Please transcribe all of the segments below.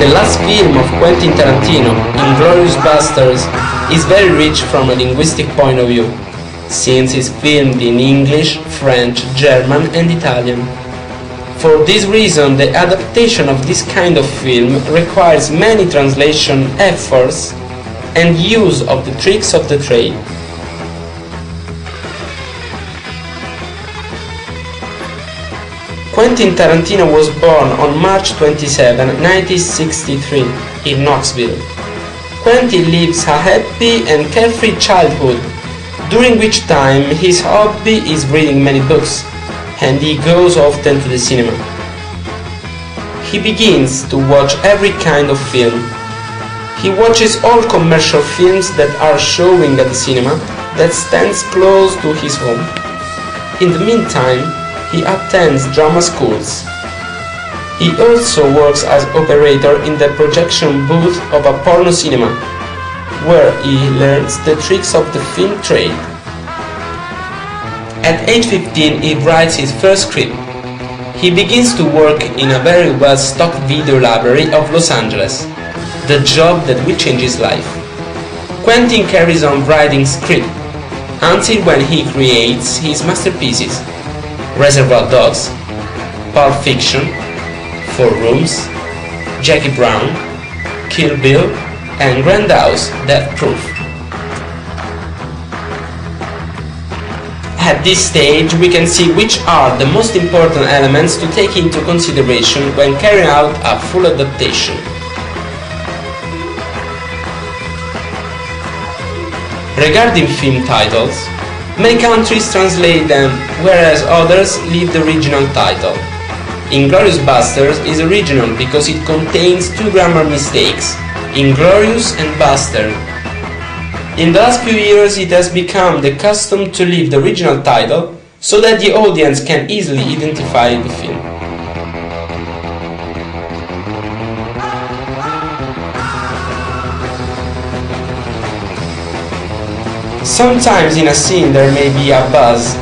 The last film of Quentin Tarantino, Inglourious Basterds, is very rich from a linguistic point of view, since it's filmed in English, French, German and Italian. For this reason, the adaptation of this kind of film requires many translation efforts and use of the tricks of the trade. Quentin Tarantino was born on March 27, 1963, in Knoxville. Quentin lives a happy and carefree childhood, during which time his hobby is reading many books, and he goes often to the cinema. He begins to watch every kind of film. He watches all commercial films that are showing at the cinema that stands close to his home. In the meantime, he attends drama schools. He also works as operator in the projection booth of a porno cinema, where he learns the tricks of the film trade. At age 15, he writes his first script. He begins to work in a very well-stocked video library of Los Angeles, the job that will change his life. Quentin carries on writing script until when he creates his masterpieces: Reservoir Dogs, Pulp Fiction, 4 Rooms, Jackie Brown, Kill Bill and Grindhouse, Death Proof. At this stage we can see which are the most important elements to take into consideration when carrying out a full adaptation. Regarding film titles, many countries translate them, whereas others leave the original title. Inglourious Basterds is original because it contains 2 grammar mistakes, inglorious and bastard. In the last few years it has become the custom to leave the original title so that the audience can easily identify the film. Sometimes in a scene there may be a buzz,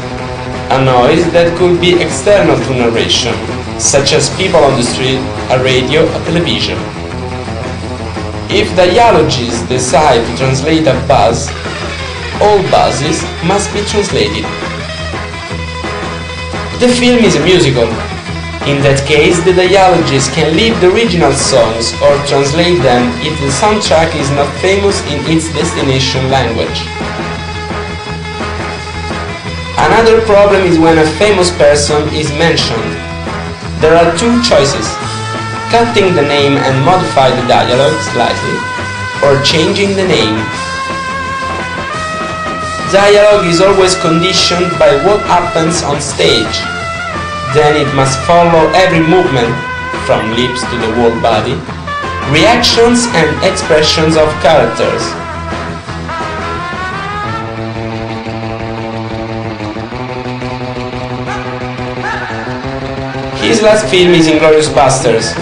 a noise that could be external to narration, such as people on the street, a radio, a television. If dialogists decide to translate a buzz, all buzzes must be translated. The film is a musical. In that case, the dialogists can leave the original songs or translate them if the soundtrack is not famous in its destination language. Another problem is when a famous person is mentioned. There are 2 choices: cutting the name and modify the dialogue slightly, or changing the name. Dialogue is always conditioned by what happens on stage. Then it must follow every movement, from lips to the whole body, reactions and expressions of characters. His last film is Inglourious Basterds,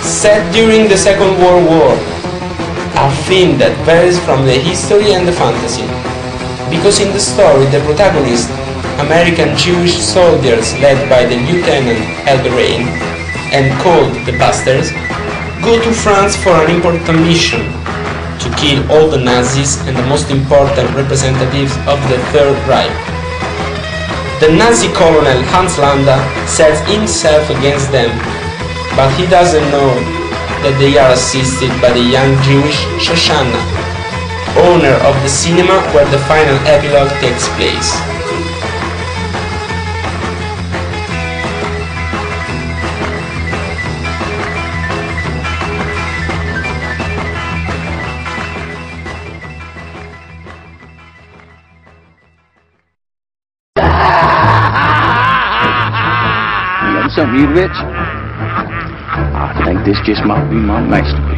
set during the Second World War, a film that varies from the history and the fantasy, because in the story the protagonist, American Jewish soldiers led by the Lieutenant Elberain and called the Bastards, go to France for an important mission, to kill all the Nazis and the most important representatives of the Third Reich. The Nazi colonel Hans Landa sets himself against them, but he doesn't know that they are assisted by the young Jewish Shoshana, owner of the cinema where the final epilogue takes place. Something, you rich? I think this just might be my masterpiece.